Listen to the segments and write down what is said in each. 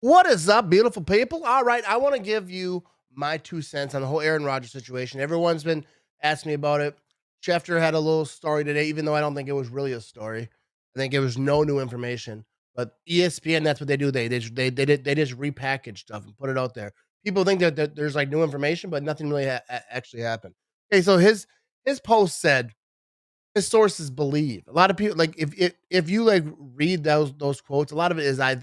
What is up, beautiful people? All right, I want to give you my 2 cents on the whole Aaron Rodgers situation. Everyone's been asking me about it. Schefter had a little story today, even though I don't think it was really a story. I think it was no new information. But ESPN, that's what they do. They just repackage stuff and put it out there. People think that there's like new information, but nothing really actually happened. Okay, so his post said his sources believe. A lot of people like if you like read those quotes, a lot of it is I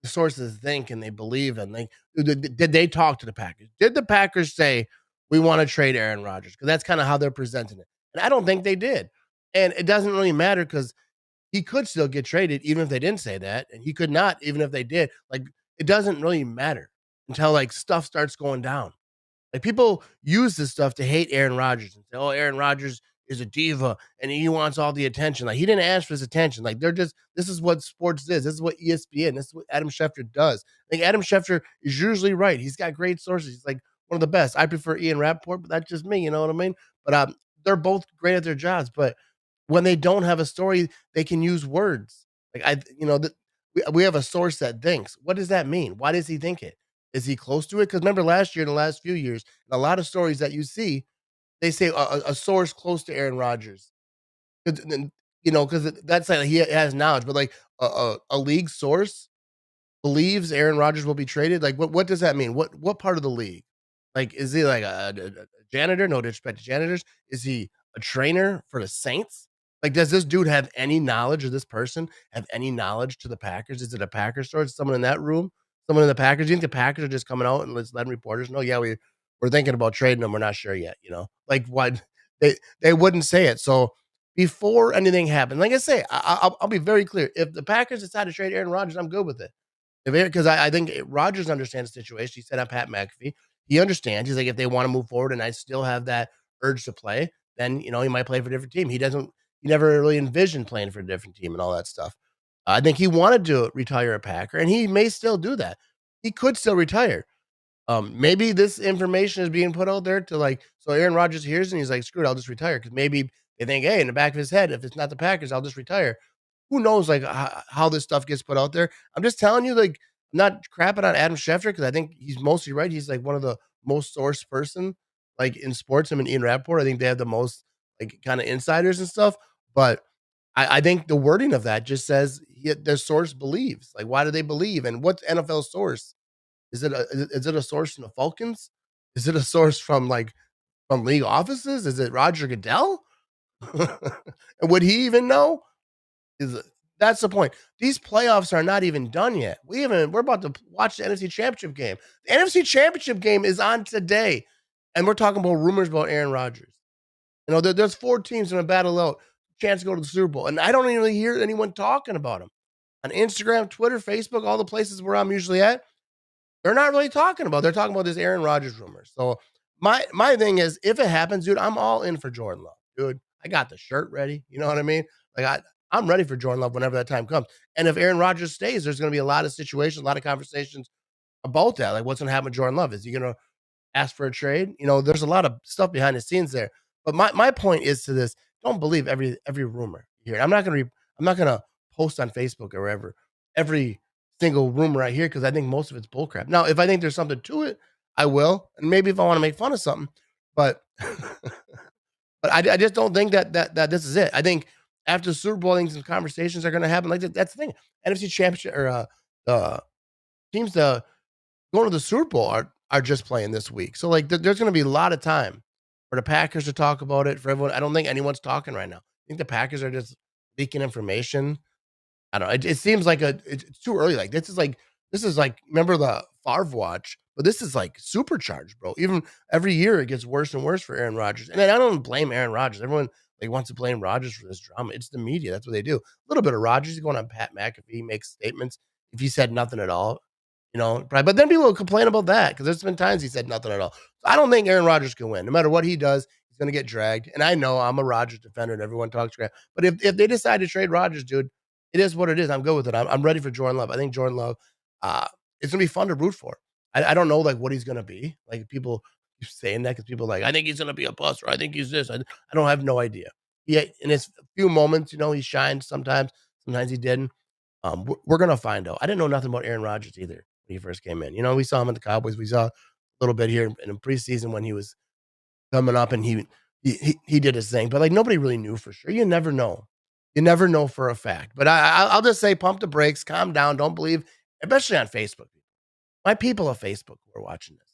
the sources think and they believe and like did they talk to the Packers? Did the Packers say we want to trade Aaron Rodgers? Because that's kind of how they're presenting it. And I don't think they did. And it doesn't really matter because he could still get traded even if they didn't say that, and he could not even if they did. Like it doesn't really matter until like stuff starts going down. Like people use this stuff to hate Aaron Rodgers and say, "Oh, Aaron Rodgers is a diva and he wants all the attention." Like he didn't ask for his attention. Like they're just this is what sports is. This is what ESPN. This is what Adam Schefter does. Like Adam Schefter is usually right. He's got great sources. He's like one of the best. I prefer Ian Rappaport, but that's just me. You know what I mean? But they're both great at their jobs. But when they don't have a story, they can use words. Like we have a source that thinks. What does that mean? Why does he think it? Is he close to it? Because remember last year, in the last few years, a lot of stories that you see, they say a source close to Aaron Rodgers. 'Cause then, because that's like he has knowledge, but like a league source believes Aaron Rodgers will be traded. Like what does that mean? What part of the league? Like is he like a janitor? No disrespect to janitors. Is he a trainer for the Saints? Like does this dude have any knowledge of this person? Have any knowledge to the Packers? Is it a Packers source? Someone in that room? Someone in the Packers? Do you think the Packers are just coming out and letting reporters know? Yeah, we're thinking about trading them. We're not sure yet. Like what they wouldn't say it. So before anything happened, like I say, I'll be very clear. If the Packers decide to trade Aaron Rodgers, I'm good with it. Because I think Rodgers understands the situation. He said on Pat McAfee, he understands. He's like, if they want to move forward and I still have that urge to play, then he might play for a different team. He never really envisioned playing for a different team and all that stuff. I think he wanted to retire a Packer, and he may still do that. He could still retire. Maybe this information is being put out there to like, so Aaron Rodgers hears and he's like, screw it, I'll just retire. Because maybe they think, hey, in the back of his head, if it's not the Packers, I'll just retire. Who knows, like, how this stuff gets put out there. I'm just telling you, like, I'm not crapping on Adam Schefter because I think he's mostly right. He's, like, one of the most sourced person, like, in sports. Him and Ian Rappaport, I think they have the most, like, kinda insiders and stuff, but I think the wording of that just says their source believes. Like, why do they believe? And what's NFL source? Is it a source from the Falcons? Is it a source from, like, from league offices? Is it Roger Goodell? And would he even know? Is That's the point. These playoffs are not even done yet. We're about to watch the NFC Championship game. The NFC Championship game is on today, and we're talking about rumors about Aaron Rodgers. There's 4 teams in a battle out, chance to go to the Super Bowl, and I don't even really hear anyone talking about them on Instagram, Twitter, Facebook, all the places where I'm usually at. They're not really talking about. They're talking about this Aaron Rodgers rumor. So my thing is, if it happens, dude, I'm all in for Jordan Love, dude. I got the shirt ready. You know what I mean? Like I'm ready for Jordan Love whenever that time comes. And if Aaron Rodgers stays, there's going to be a lot of situations, a lot of conversations about that. Like what's going to happen with Jordan Love? Is he going to ask for a trade? There's a lot of stuff behind the scenes there. But my point is to this: don't believe every rumor here. I'm not gonna post on Facebook or wherever every single rumor I hear because I think most of it's bullcrap. Now, if I think there's something to it, I will, and maybe if I want to make fun of something, but I just don't think that this is it. I think after the Super Bowl, things and conversations are going to happen. Like that's the thing. NFC Championship or teams going to the Super Bowl are just playing this week. So like there's going to be a lot of time for the Packers to talk about it. For everyone, I don't think anyone's talking right now. I think the Packers are just leaking information. I don't know. It seems like it's too early. Like this is like remember the Favre watch, but this is like supercharged, bro. Even every year it gets worse and worse for Aaron Rodgers. And then I don't blame Aaron Rodgers. Everyone like wants to blame Rodgers for this drama. It's the media. That's what they do. A little bit of Rodgers going on Pat McAfee, makes statements. If he said nothing at all, probably. But then people will complain about that because there's been times he said nothing at all. So I don't think Aaron Rodgers can win. No matter what he does, he's going to get dragged. And I know I'm a Rodgers defender and everyone talks crap. But if they decide to trade Rodgers, dude, it is what it is. I'm good with it. I'm ready for Jordan Love. I think Jordan Love, it's going to be fun to root for. I don't know like what he's going to be. Like people keep saying that because people are like, I think he's going to be a bust or I think he's this. I don't have no idea. Yeah, in his few moments, he shined sometimes. Sometimes he didn't. We're going to find out. I didn't know nothing about Aaron Rodgers either. when he first came in. You know, we saw him in the Cowboys. We saw a little bit here in the preseason when he was coming up and he did his thing, but, like, nobody really knew for sure. You never know. You never know for a fact. But I'll just say pump the brakes, calm down, don't believe, especially on Facebook. My people on Facebook who are watching this,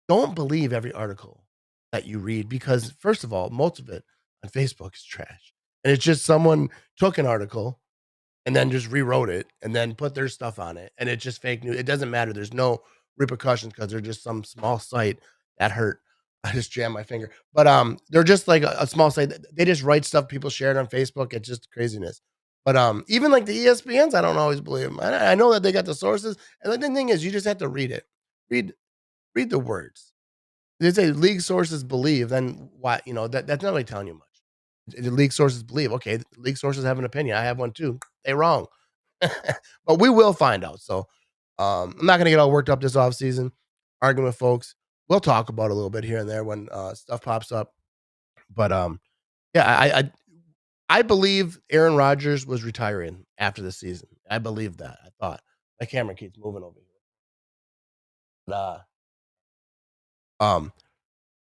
don't believe every article that you read because, first of all, most of it on Facebook is trash, and it's just someone took an article and then just rewrote it and then put their stuff on it, and it's just fake news. It doesn't matter. There's no repercussions because 'cause they're just some small site that hurt. I just jammed my finger. But, they're just like a small site. They just write stuff people share it on Facebook. It's just craziness. But, even like the ESPNs, I don't always believe them. I know that they got the sources, and the thing is you just have to read it. Read read the words. They say league sources believe, then why, that's not really telling you much. The league sources believe, okay, the league sources have an opinion. I have one too. They wrong. But we will find out. So I'm not gonna get all worked up this offseason, arguing with folks. We'll talk about it a little bit here and there when stuff pops up. But yeah, I believe Aaron Rodgers was retiring after the season. I believe that. I thought my camera keeps moving over here. But,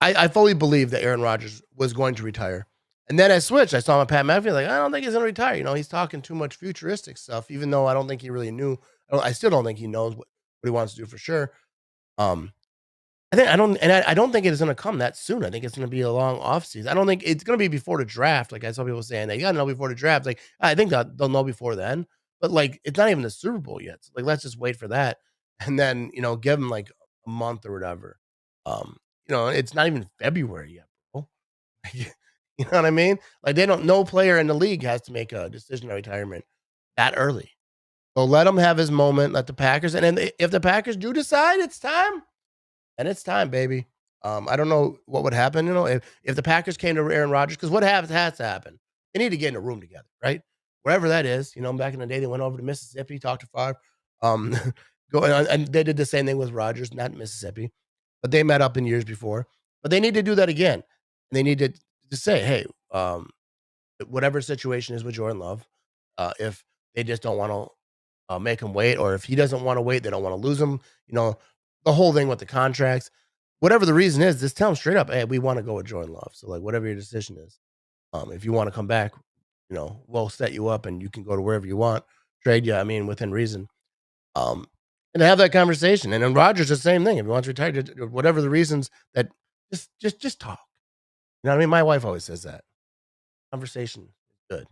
I fully believe that Aaron Rodgers was going to retire. And then I switched. I saw him at Pat McAfee, like, I don't think he's gonna retire. He's talking too much futuristic stuff, even though I don't think he really knew. I still don't think he knows what he wants to do for sure. Um, I don't think it is gonna come that soon. I think it's gonna be a long offseason. I don't think it's gonna be before the draft. Like I saw people saying they gotta know before the draft. Like, I think that they'll know before then, but like it's not even the Super Bowl yet. So, like, let's just wait for that. And then, give him like a month or whatever. It's not even February yet, bro. You know what I mean? Like they don't no player in the league has to make a decision on retirement that early. So let him have his moment, let the Packers and then if the Packers do decide it's time, and it's time, baby. I don't know what would happen, if the Packers came to Aaron Rodgers, because what has to happen? They need to get in a room together, right? Wherever that is, back in the day, they went over to Mississippi, talked to Favre, um, going on, and they did the same thing with Rodgers, not Mississippi, but they met up in years before. But they need to do that again. They need to say, hey, whatever situation is with Jordan Love, if they just don't want to make him wait, or if he doesn't want to wait, they don't want to lose him. The whole thing with the contracts, whatever the reason is, just tell him straight up, hey, we want to go with Jordan Love. So like, whatever your decision is, if you want to come back, we'll set you up and you can go to wherever you want, trade you. I mean, within reason. Um, and have that conversation. And then Rogers, the same thing. If he wants to retire, whatever the reasons that just talk. You know what I mean? My wife always says that conversation is good.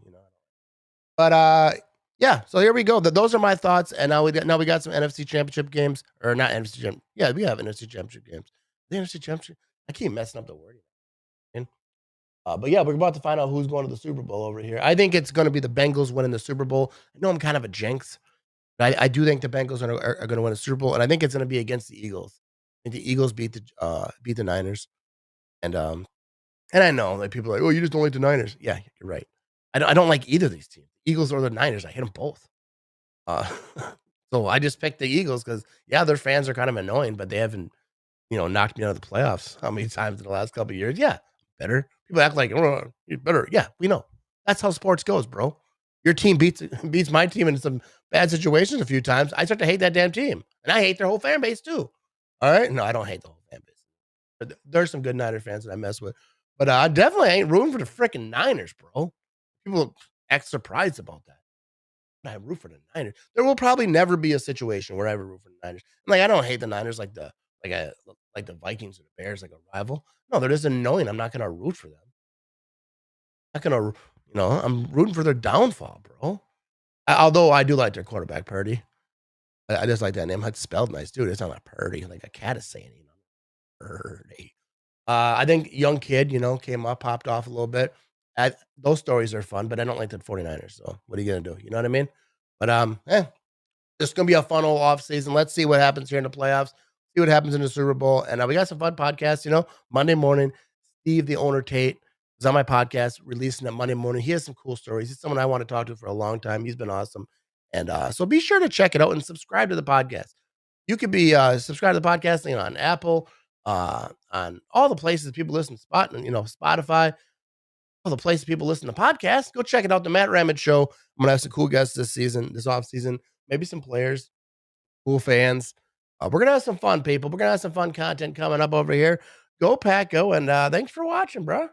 But yeah. So here we go. Those are my thoughts. And now we got some NFC Championship games, or not NFC Championship. Yeah, we have NFC Championship games. The NFC Championship. I keep messing up the wording. But yeah, we're about to find out who's going to the Super Bowl over here. I think it's going to be the Bengals winning the Super Bowl. I know I'm kind of a jinx, but I do think the Bengals are going to win a Super Bowl, and I think it's going to be against the Eagles. I think the Eagles beat the Niners, and I know like people are like, oh, you just don't like the Niners. Yeah, you're right. I don't like either of these teams, Eagles or the Niners. I hate them both. Uh, so I just picked the Eagles because yeah, their fans are kind of annoying, but they haven't knocked me out of the playoffs how many times in the last couple of years. Yeah, better. People act like, "Oh, you're better." Yeah, we know. That's how sports goes, bro. Your team beats my team in some bad situations a few times. I start to hate that damn team, and I hate their whole fan base too. All right? No, I don't hate the whole fan base. But there's some good Niner fans that I mess with, but I definitely ain't rooting for the freaking Niners, bro. People act surprised about that. I root for the Niners. There will probably never be a situation where I ever root for the Niners. I don't hate the Niners like I like the Vikings or the Bears, like a rival. No, they're just annoying. I'm not gonna root for them. I'm not gonna, I'm rooting for their downfall, bro. Although I do like their quarterback, Purdy. I just like that name. It's spelled nice, dude. It's not like Purdy, like a cat is saying, Purdy. I think young kid, came up, popped off a little bit. Those stories are fun, but I don't like the 49ers. So what are you gonna do? You know what I mean? But it's gonna be a fun old off season. Let's see what happens here in the playoffs. See what happens in the Super Bowl. And we got some fun podcasts. Monday morning, Steve the owner Tate is on my podcast, releasing it Monday morning. He has some cool stories. He's someone I want to talk to for a long time. He's been awesome. And so be sure to check it out and subscribe to the podcast. You could be subscribed to the podcast on Apple, on all the places people listen to Spotify, all the places people listen to podcasts. Go check it out, the Matt Ramage Show. I'm gonna have some cool guests this off season, maybe some players. Cool fans. We're gonna have some fun, people. We're gonna have some fun content coming up over here. Go Pack, go, and thanks for watching, bro.